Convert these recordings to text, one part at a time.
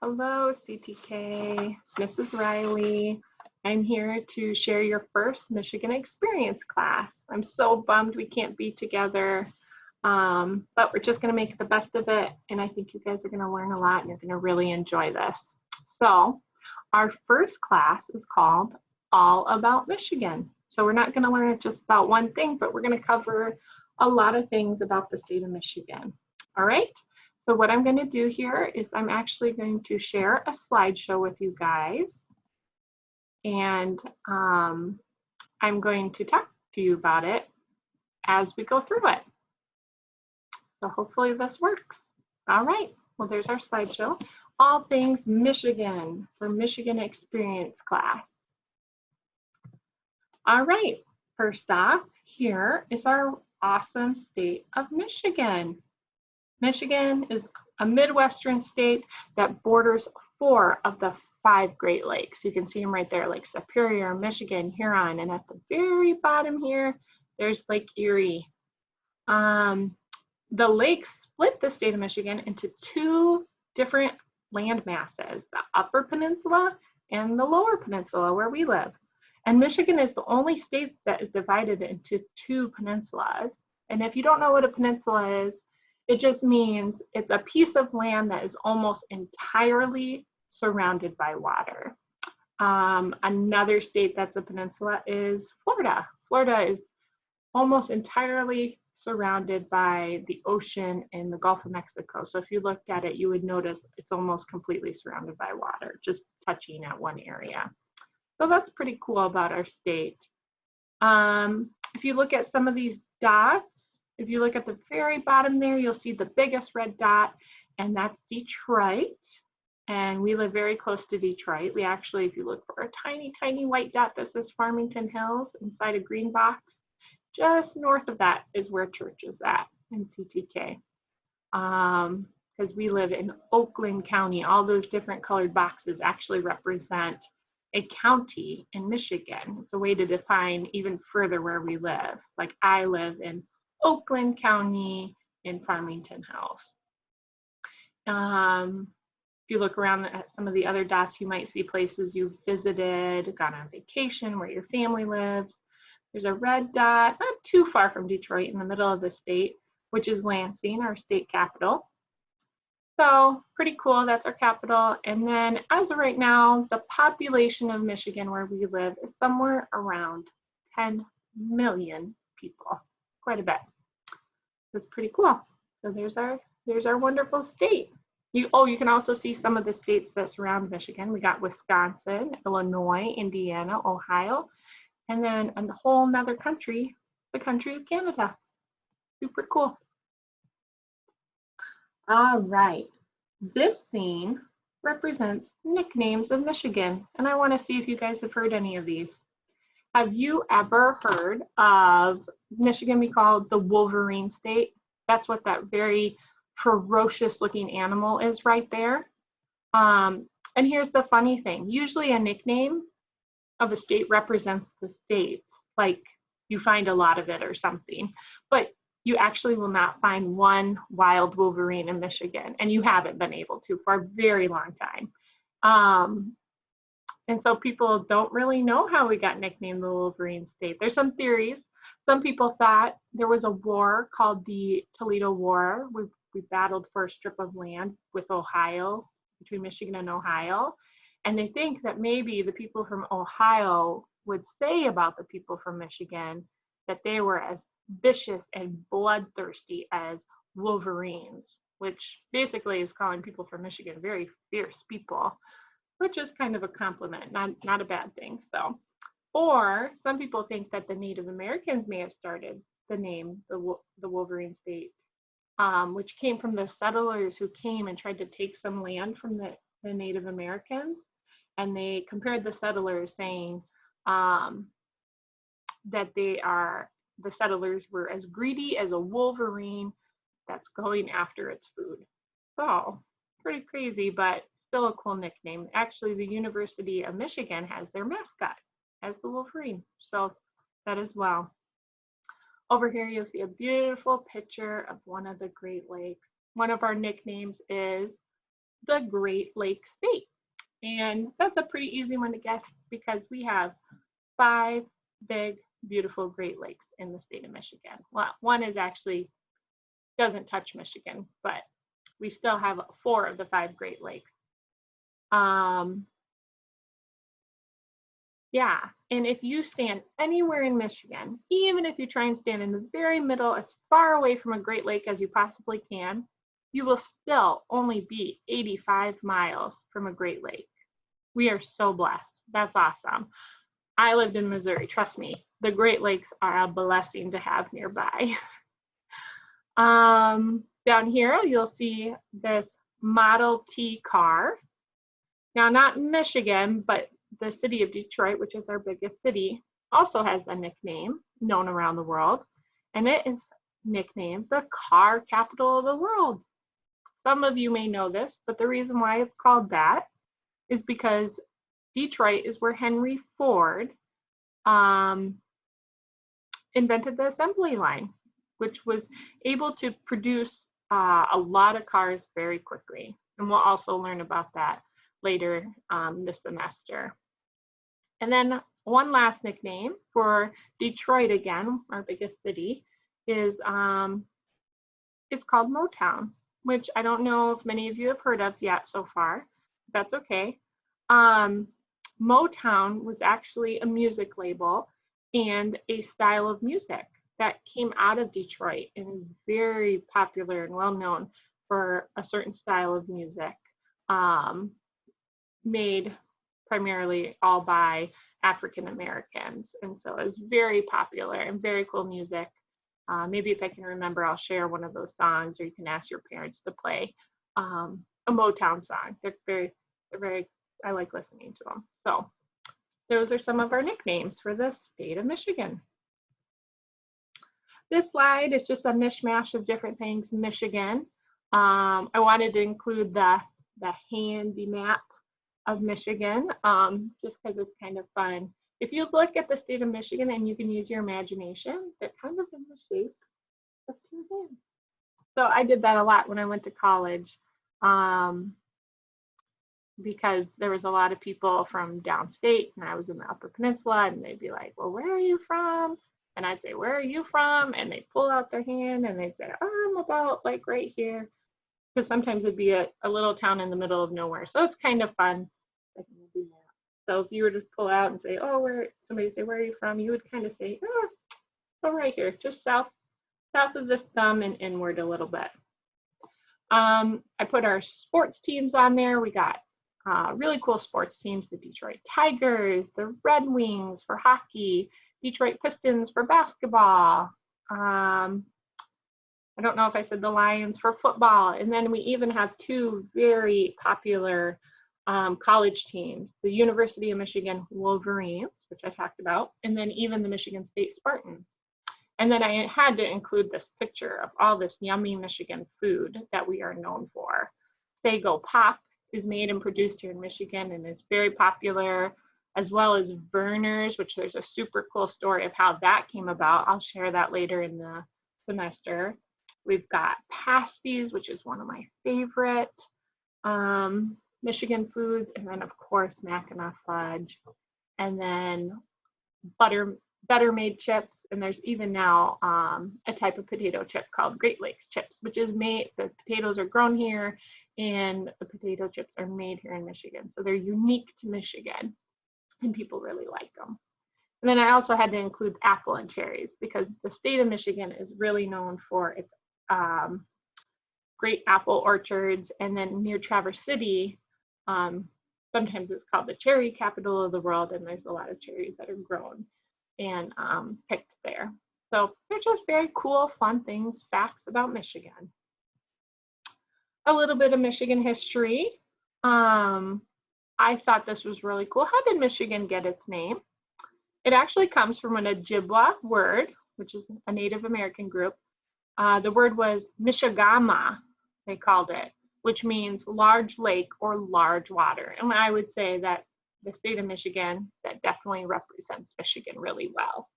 Hello, CTK. It's Mrs. Riley. I'm here to share your first Michigan Experience class. I'm so bummed we can't be together, but we're just going to make the best of it. And I think you guys are going to learn a lot and you're going to really enjoy this. So our first class is called All About Michigan. So we're not going to learn just about one thing, but we're going to cover a lot of things about the state of Michigan. All right. So what I'm going to do here is I'm actually going to share a slideshow with you guys. And I'm going to talk to you about it as we go through it. So hopefully this works. All right, well, there's our slideshow. All things Michigan for Michigan Experience class. All right, first off, here is our awesome state of Michigan. Michigan is a Midwestern state that borders 4 of the 5 Great Lakes. You can see them right there, Lake Superior, Michigan, Huron, and at the very bottom here, there's Lake Erie. The lakes split the state of Michigan into 2 different land masses, the Upper Peninsula and the Lower Peninsula, where we live. And Michigan is the only state that is divided into 2 peninsulas. And if you don't know what a peninsula is, it just means it's a piece of land that is almost entirely surrounded by water. Another state that's a peninsula is Florida. Florida is almost entirely surrounded by the ocean and the Gulf of Mexico. So if you looked at it, you would notice it's almost completely surrounded by water, just touching at one area. So that's pretty cool about our state. If you look at some of these dots, if you look at the very bottom there, you'll see the biggest red dot, and that's Detroit. And we live very close to Detroit. We actually, if you look for a tiny, tiny white dot that says Farmington Hills inside a green box, just north of that is where church is at in CTK. Because we live in Oakland County. All those different colored boxes actually represent a county in Michigan. It's a way to define even further where we live. Like I live in Oakland County in Farmington Hills. If you look around at some of the other dots, you might see places you've visited, gone on vacation, where your family lives. There's a red dot, not too far from Detroit, in the middle of the state, which is Lansing, our state capital. So pretty cool, that's our capital. And then as of right now, the population of Michigan where we live is somewhere around 10 million people, quite a bit. That's pretty cool. So there's our wonderful state. You can also see some of the states that surround Michigan. We got Wisconsin, Illinois, Indiana, Ohio, and then a whole nother country, the country of Canada. Super cool. All right, this scene represents nicknames of Michigan, and I want to see if you guys have heard any of these. Have you ever heard of Michigan be called the Wolverine state? That's what that very ferocious looking animal is right there. And here's the funny thing. Usually a nickname of a state represents the state, like you find a lot of it or something, but you actually will not find one wild Wolverine in Michigan, and you haven't been able to for a very long time. And so people don't really know how we got nicknamed the Wolverine state. There's some theories. Some people thought there was a war called the Toledo War. We battled for a strip of land with Ohio, between Michigan and Ohio. And they think that maybe the people from Ohio would say about the people from Michigan that they were as vicious and bloodthirsty as Wolverines, which basically is calling people from Michigan very fierce people, which is kind of a compliment, not a bad thing. So, or some people think that the Native Americans may have started the name, the Wolverine state, which came from the settlers who came and tried to take some land from the Native Americans. And they compared the settlers, saying that the settlers were as greedy as a wolverine that's going after its food. So pretty crazy, but still a cool nickname. Actually, the University of Michigan has their mascot as the Wolverine. So that as well. Over here, you'll see a beautiful picture of one of the Great Lakes. One of our nicknames is the Great Lakes state? And that's a pretty easy one to guess because we have 5 big, beautiful Great Lakes in the state of Michigan. Well, one is actually doesn't touch Michigan, but we still have 4 of the 5 Great Lakes. Yeah, and if you stand anywhere in Michigan, even if you try and stand in the very middle, as far away from a Great Lake as you possibly can, you will still only be 85 miles from a Great Lake. We are so blessed. That's awesome. I lived in Missouri. Trust me, the Great Lakes are a blessing to have nearby. Down here, you'll see this Model T car. Now, not in Michigan, but the city of Detroit, which is our biggest city, also has a nickname known around the world, and it is nicknamed the car capital of the world. Some of you may know this, but the reason why it's called that is because Detroit is where Henry Ford invented the assembly line, which was able to produce a lot of cars very quickly. And we'll also learn about that later this semester. And then one last nickname for Detroit, again, our biggest city, is called Motown, which I don't know if many of you have heard of yet so far. That's okay. Motown was actually a music label and a style of music that came out of Detroit and is very popular and well known for a certain style of music made primarily all by African Americans. And so it's very popular and very cool music. Maybe if I can remember, I'll share one of those songs, or you can ask your parents to play a Motown song. They're very, I like listening to them. So those are some of our nicknames for the state of Michigan. This slide is just a mishmash of different things in Michigan. I wanted to include the handy map of Michigan, just because it's kind of fun. If you look at the state of Michigan and you can use your imagination, they're kind of in the shape of 2 hands. So I did that a lot when I went to college, because there was a lot of people from downstate and I was in the Upper Peninsula, and they'd be like, well, where are you from? And I'd say, where are you from? And they'd pull out their hand and they'd say, oh, I'm about like right here. Because sometimes it'd be a little town in the middle of nowhere. So it's kind of fun. So if you were to pull out and say, oh, somebody say, where are you from? You would kind of say, oh, right here, just south of this thumb and inward a little bit. I put our sports teams on there. We got really cool sports teams, the Detroit Tigers, the Red Wings for hockey, Detroit Pistons for basketball. I don't know if I said the Lions for football. And then we even have 2 very popular college teams, the University of Michigan Wolverines, which I talked about, and then even the Michigan State Spartans. And then I had to include this picture of all this yummy Michigan food that we are known for. Faygo Pop is made and produced here in Michigan and is very popular, as well as Verner's, which there's a super cool story of how that came about. I'll share that later in the semester. We've got pasties, which is one of my favorite Michigan foods, and then of course Mackinac fudge, and then better made chips, and there's even now a type of potato chip called Great Lakes chips, which is made, the potatoes are grown here and the potato chips are made here in Michigan. So they're unique to Michigan and people really like them. And then I also had to include apple and cherries because the state of Michigan is really known for its great apple orchards. And then near Traverse City, sometimes it's called the cherry capital of the world, and there's a lot of cherries that are grown and picked there. So they're just very cool, fun things, facts about Michigan. A little bit of Michigan history. I thought this was really cool. How did Michigan get its name? It actually comes from an Ojibwa word, which is a Native American group. The word was Michigama, they called it, which means large lake or large water. And I would say that the state of Michigan, that definitely represents Michigan really well.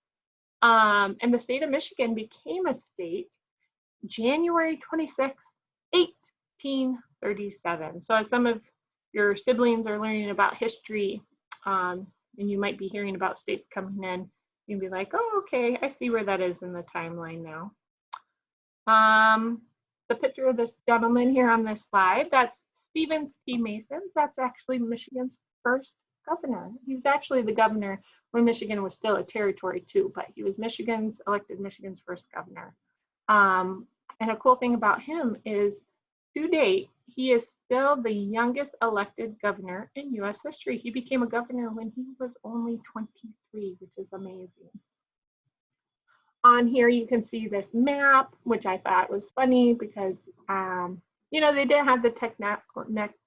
And the state of Michigan became a state January 26, 1937. So as some of your siblings are learning about history, and you might be hearing about states coming in, you can be like, oh, okay, I see where that is in the timeline now. The picture of this gentleman here on this slide, that's Stevens T. Mason. That's actually Michigan's first governor. He was actually the governor when Michigan was still a territory too, but he was elected Michigan's first governor. And a cool thing about him is, to date, he is still the youngest elected governor in US history. He became a governor when he was only 23, which is amazing. On here, you can see this map, which I thought was funny because, you know, they didn't have the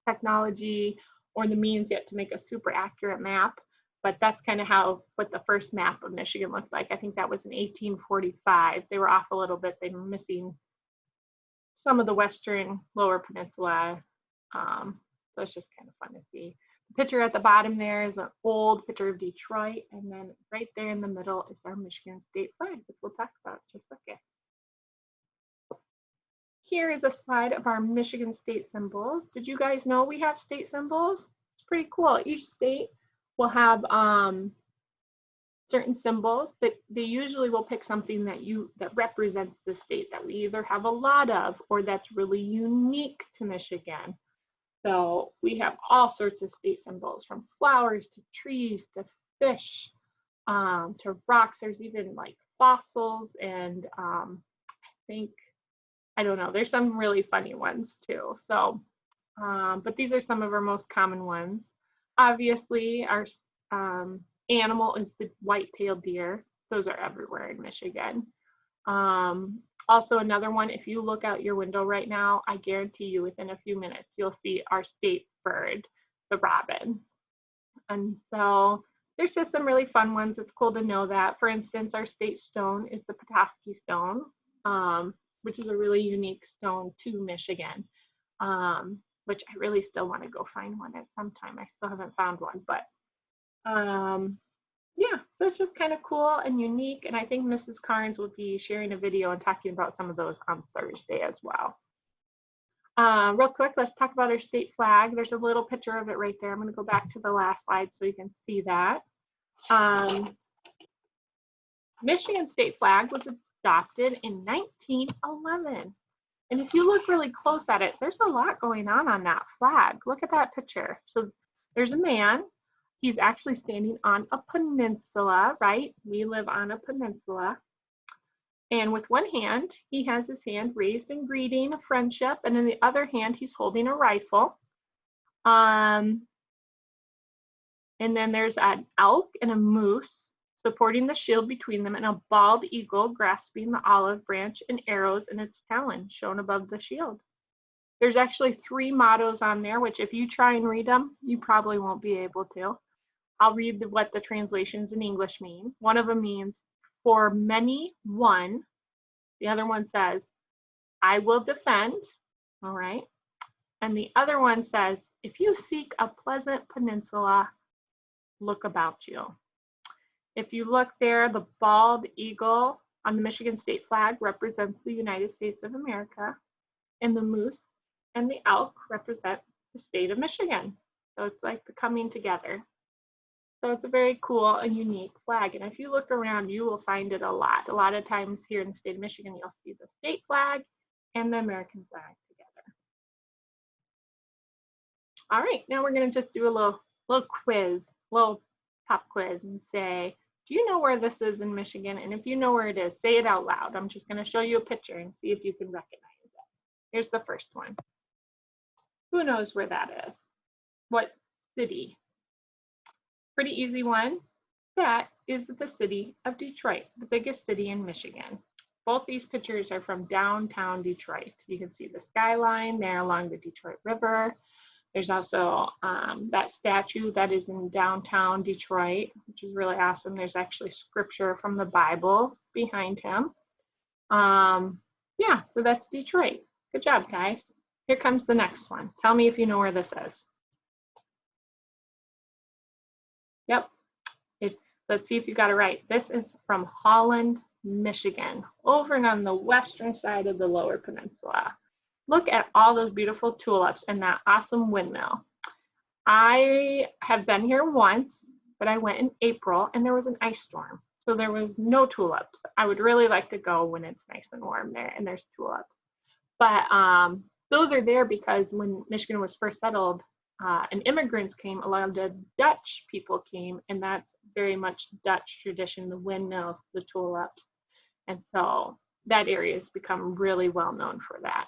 technology or the means yet to make a super accurate map, but that's kind of what the first map of Michigan looked like. I think that was in 1845. They were off a little bit. They were missing some of the western lower peninsula. So it's just kind of fun to see. The picture at the bottom there is an old picture of Detroit, and then right there in the middle is our Michigan state flag, which we'll talk about in just a second. Here is a slide of our Michigan state symbols. Did you guys know we have state symbols? It's pretty cool. Each state will have certain symbols, but they usually will pick something that represents the state that we either have a lot of or that's really unique to Michigan. So we have all sorts of state symbols, from flowers to trees to fish to rocks. There's even like fossils, and I don't know, there's some really funny ones too. So, but these are some of our most common ones. Obviously, our animal is the white-tailed deer. Those are everywhere in Michigan. Also, another one, if you look out your window right now, I guarantee you within a few minutes, you'll see our state bird, the robin. And so there's just some really fun ones. It's cool to know that. For instance, our state stone is the Petoskey stone, which is a really unique stone to Michigan, which I really still want to go find one at some time. I still haven't found one, but yeah, so it's just kind of cool and unique. And I think Mrs. Carnes will be sharing a video and talking about some of those on Thursday as well. Real quick, let's talk about our state flag. There's a little picture of it right there. I'm going to go back to the last slide so you can see that. Michigan state flag was adopted in 1911. And if you look really close at it, there's a lot going on that flag. Look at that picture. So there's a man. He's actually standing on a peninsula, right? We live on a peninsula. And with one hand, he has his hand raised in greeting, a friendship, and in the other hand, he's holding a rifle. And then there's an elk and a moose supporting the shield between them, and a bald eagle grasping the olive branch and arrows in its talon shown above the shield. There's actually 3 mottos on there, which if you try and read them, you probably won't be able to. I'll read what the translations in English mean. One of them means, for many, one. The other one says, I will defend. All right. And the other one says, if you seek a pleasant peninsula, look about you. If you look there, the bald eagle on the Michigan state flag represents the United States of America, and the moose and the elk represent the state of Michigan. So it's like the coming together. So it's a very cool and unique flag. And if you look around, you will find it a lot. A lot of times here in the state of Michigan, you'll see the state flag and the American flag together. All right, now we're going to just do a little quiz, little pop quiz, and say, do you know where this is in Michigan? And if you know where it is, say it out loud. I'm just going to show you a picture and see if you can recognize it. Here's the first one. Who knows where that is? What city? Pretty easy one. That is the city of Detroit, the biggest city in Michigan. Both these pictures are from downtown Detroit. You can see the skyline there along the Detroit River. There's also that statue that is in downtown Detroit, which is really awesome. There's actually scripture from the Bible behind him. Yeah, so that's Detroit. Good job, guys. Here comes the next one. Tell me if you know where this is. Yep. Let's see if you got it right. This is from Holland, Michigan, over and on the western side of the Lower Peninsula. Look at all those beautiful tulips and that awesome windmill. I have been here once, but I went in April and there was an ice storm. So there was no tulips. I would really like to go when it's nice and warm there and there's tulips. But those are there because when Michigan was first settled and immigrants came, a lot of the Dutch people came, and that's very much Dutch tradition, the windmills, the tulips. And so that area has become really well known for that.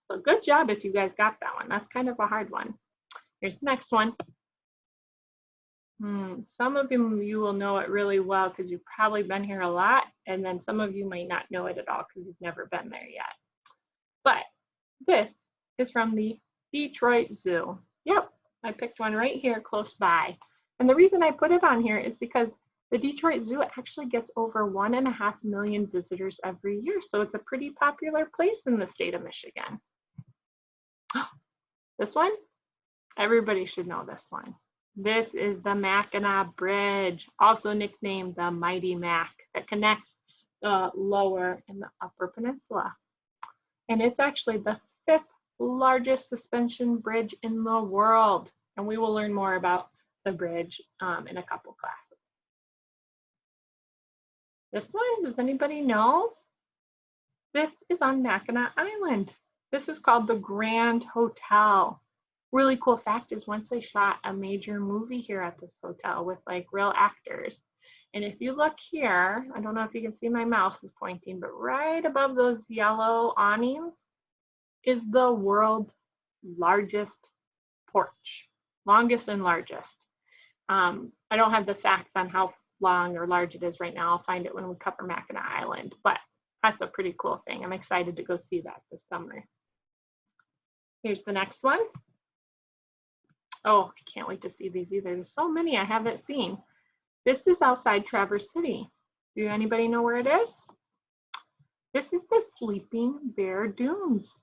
So good job if you guys got that one. That's kind of a hard one. Here's the next one. Some of you will know it really well because you've probably been here a lot, and then some of you might not know it at all because you've never been there yet. But this is from the Detroit Zoo. Yep, I picked one right here close by. And the reason I put it on here is because the Detroit Zoo actually gets over 1.5 million visitors every year. So it's a pretty popular place in the state of Michigan. This one, everybody should know this one. This is the Mackinac Bridge, also nicknamed the Mighty Mac, that connects the lower and the upper peninsula. And it's actually the 5th largest suspension bridge in the world. And we will learn more about the bridge in a couple classes. This one, does anybody know? This is on Mackinac Island. This is called the Grand Hotel. Really cool fact is once they shot a major movie here at this hotel with like real actors. And if you look here, I don't know if you can see my mouse is pointing, but right above those yellow awnings is the world's largest porch, longest and largest. I don't have the facts on how long or large it is right now. I'll find it when we cover Mackinac Island, but that's a pretty cool thing. I'm excited to go see that this summer. Here's the next one. Oh, I can't wait to see these either. There's so many I haven't seen. This is outside Traverse City. Do anybody know where it is? This is the Sleeping Bear Dunes.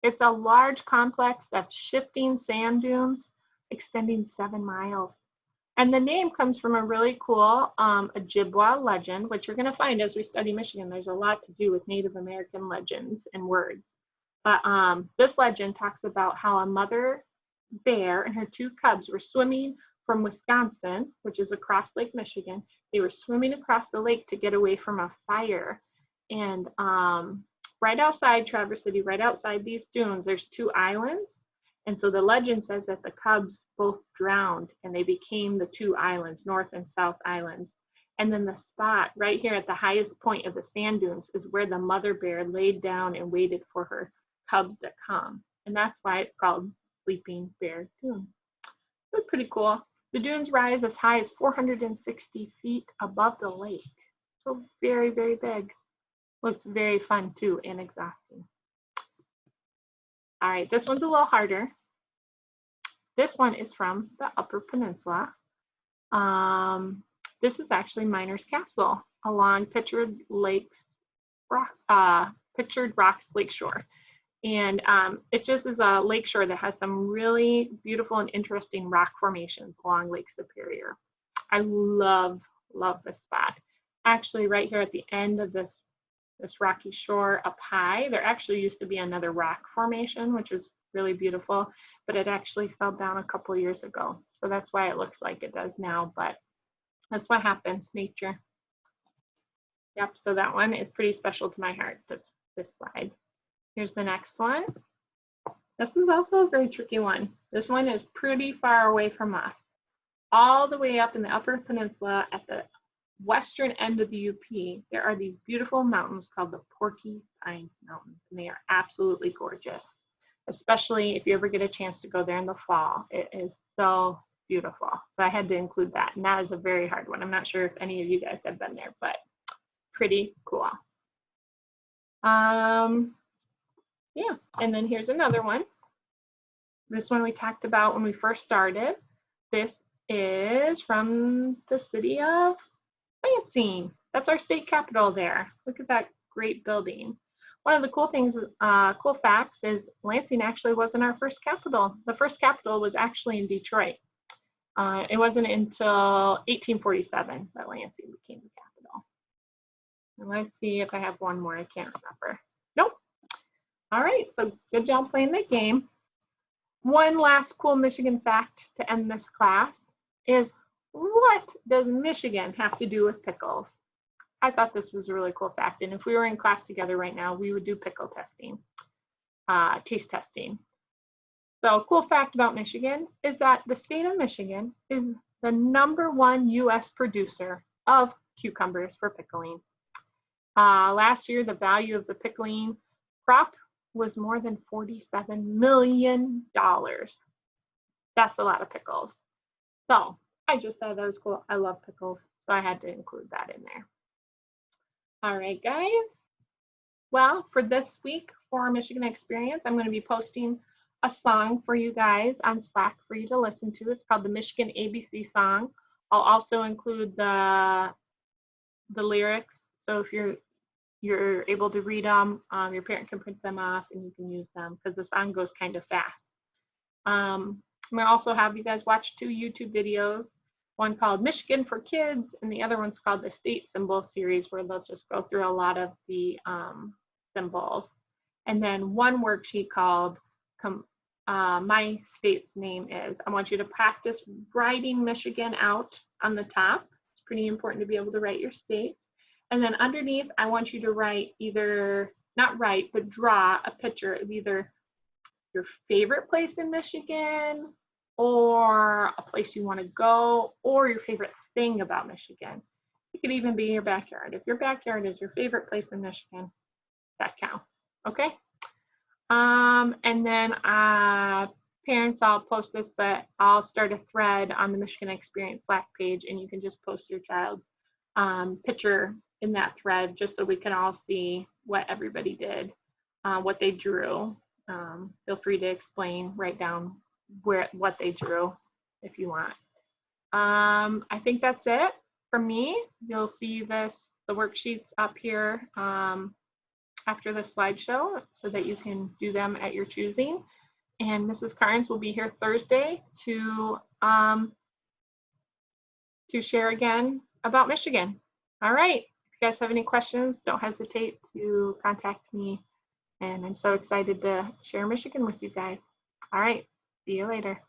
It's a large complex of shifting sand dunes extending 7 miles. And the name comes from a really cool Ojibwa legend, which you're going to find as we study Michigan. There's a lot to do with Native American legends and words. But this legend talks about how a mother bear and her 2 cubs were swimming from Wisconsin, which is across Lake Michigan. They were swimming across the lake to get away from a fire. And right outside Traverse City, right outside these dunes, there's 2 islands. And so the legend says that the cubs both drowned and they became the 2 islands, North and South Islands. And then the spot right here at the highest point of the sand dunes is where the mother bear laid down and waited for her cubs to come. And that's why it's called Sleeping Bear Dune. That's pretty cool. The dunes rise as high as 460 feet above the lake. So very, very big. Looks very fun too and exhausting. All right, this one's a little harder. This one is from the Upper Peninsula. This is actually Miners Castle along Pictured Rocks Lakeshore. And it just is a lakeshore that has some really beautiful and interesting rock formations along Lake Superior. I love this spot. Actually, right here at the end of this rocky shore up high, there actually used to be another rock formation, which is really beautiful, but it actually fell down a couple of years ago. So that's why it looks like it does now, but that's what happens, nature. Yep, so that one is pretty special to my heart, this slide. Here's the next one. This is also a very tricky one. This one is pretty far away from us. All the way up in the Upper Peninsula at the western end of the UP, there are these beautiful mountains called the Porcupine Mountains, and they are absolutely gorgeous, especially if you ever get a chance to go there in the fall. It is so beautiful. So I had to include that, and that is a very hard one. I'm not sure if any of you guys have been there, but pretty cool. Yeah, and then here's another one. This one we talked about when we first started. This is from the city of Lansing. That's our state capital there. Look at that great building. One of the cool things, cool facts is Lansing actually wasn't our first capital. The first capital was actually in Detroit. It wasn't until 1847 that Lansing became the capital. And let's see if I have one more. I can't remember. Nope. All right, so good job playing the game. One last cool Michigan fact to end this class is, what does Michigan have to do with pickles? I thought this was a really cool fact, and if we were in class together right now, we would do pickle testing, taste testing. So a cool fact about Michigan is that the state of Michigan is the #1 US producer of cucumbers for pickling. Last year, the value of the pickling crop was more than $47 million. That's a lot of pickles. So I just thought that was cool. I love pickles, so I had to include that in there. All right, guys. Well, for this week for our Michigan Experience, I'm going to be posting a song for you guys on Slack for you to listen to. It's called the Michigan ABC song. I'll also include the lyrics, so if you're able to read them, your parent can print them off and you can use them because the song goes kind of fast. I'm going to also have you guys watch 2 YouTube videos, one called Michigan for Kids and the other one's called the State Symbol Series, where they'll just go through a lot of the symbols. And then one worksheet called My State's Name Is. I want you to practice writing Michigan out on the top. It's pretty important to be able to write your state. And then underneath, I want you to write either, not write, but draw a picture of either your favorite place in Michigan, or a place you want to go, or your favorite thing about Michigan. It could even be your backyard. If your backyard is your favorite place in Michigan, that counts, okay? And then parents, I'll post this, but I'll start a thread on the Michigan Experience Slack page, and you can just post your child's picture in that thread, just so we can all see what everybody did, what they drew. Feel free to explain, write down what they drew if you want. I think that's it for me. You'll see the worksheets up here after the slideshow so that you can do them at your choosing. And Mrs. Carnes will be here Thursday to share again about Michigan. All right, if you guys have any questions, don't hesitate to contact me. And I'm so excited to share Michigan with you guys. All right, see you later.